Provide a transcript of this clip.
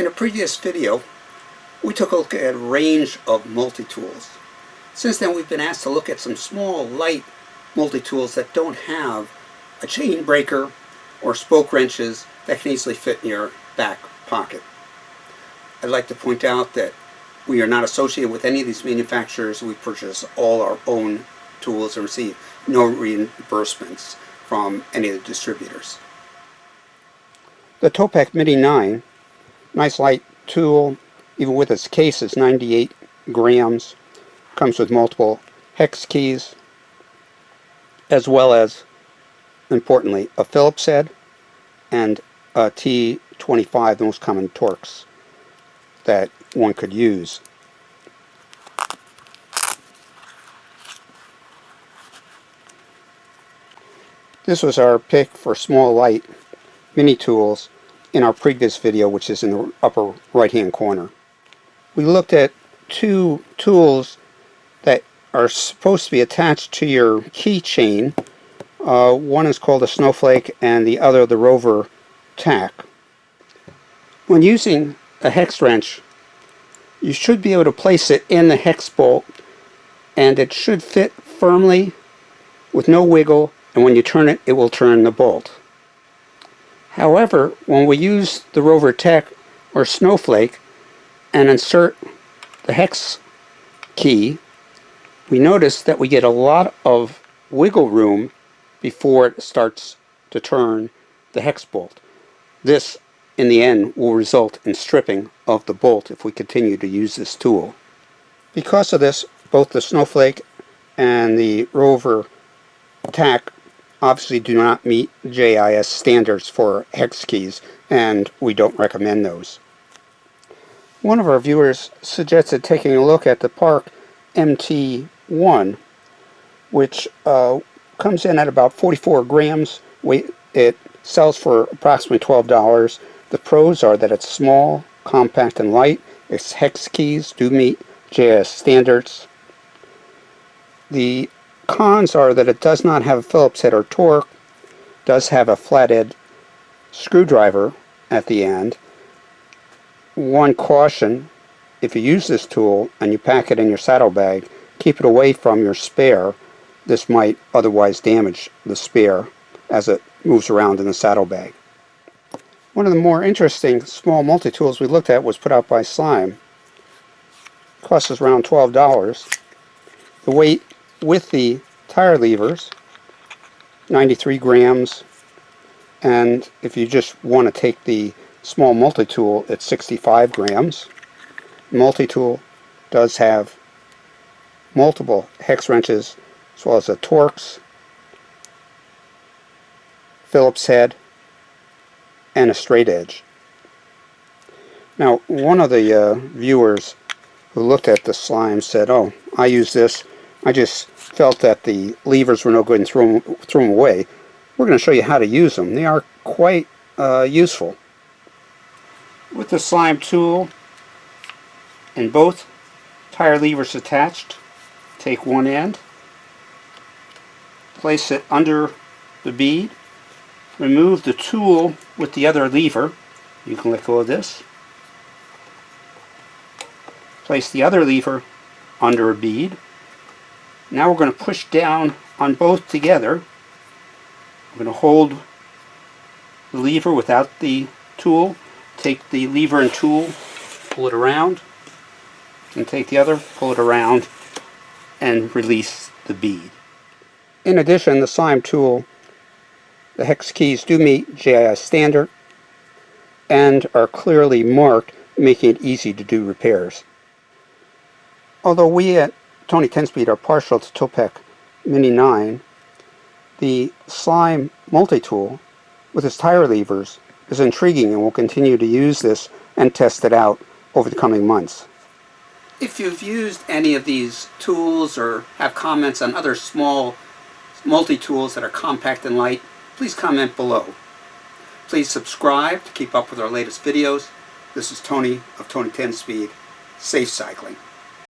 In a previous video, we took a look at a range of multi-tools. Since then, we've been asked to look at some small, light multi-tools that don't have a chain breaker or spoke wrenches that can easily fit in your back pocket. I'd like to point out that we are not associated with any of these manufacturers. We purchase all our own tools and receive no reimbursements from any of the distributors. The Topeak Mini 9, nice light tool, even with its case, is 98 grams. Comes with multiple hex keys, as well as, importantly, a Phillips head and a T25, the most common torx that one could use. This was our pick for small light mini tools in our previous video, which is in the upper right hand corner. We looked at two tools that are supposed to be attached to your keychain. One is called a Snowflake and the other the RoverTac. When using a hex wrench, you should be able to place it in the hex bolt and it should fit firmly with no wiggle, and when you turn it, it will turn the bolt. However, when we use the RoverTac or Snowflake and insert the hex key, we notice that we get a lot of wiggle room before it starts to turn the hex bolt. This, in the end, will result in stripping of the bolt if we continue to use this tool. Because of this, both the Snowflake and the RoverTac obviously do not meet JIS standards for hex keys, and we don't recommend those. One of our viewers suggested taking a look at the Park MT1, which comes in at about 44 grams. It sells for approximately $12. The pros are that it's small, compact, and light. Its hex keys do meet JIS standards. The cons are that it does not have a Phillips head or torque, does have a flathead screwdriver at the end. One caution: if you use this tool and you pack it in your saddlebag, keep it away from your spare. This might otherwise damage the spare as it moves around in the saddlebag. One of the more interesting small multi-tools we looked at was put out by Slime. It costs us around $12. The weight with the tire levers, 93 grams, and if you just want to take the small multi-tool, it's 65 grams. The multi-tool does have multiple hex wrenches, as well as a torx, Phillips head, and a straight edge. Now, one of the viewers who looked at the Slime said, "Oh, I use this. I just felt that the levers were no good and threw them away." We're going to show you how to use them. They are quite useful. With the Slime tool and both tire levers attached, take one end, place it under the bead, remove the tool with the other lever. You can let go of this. Place the other lever under a bead. Now we're going to push down on both together. I'm going to hold the lever without the tool, take the lever and tool, pull it around, and take the other, pull it around, and release the bead. In addition, the Slime tool, the hex keys do meet JIS standard and are clearly marked, making it easy to do repairs. Although we at Tony 10-Speed are partial to Topeak Mini 9, the Slime multi-tool with its tire levers is intriguing, and we'll continue to use this and test it out over the coming months. If you've used any of these tools or have comments on other small multi-tools that are compact and light, please comment below. Please subscribe to keep up with our latest videos. This is Tony of Tony 10-Speed. Safe cycling.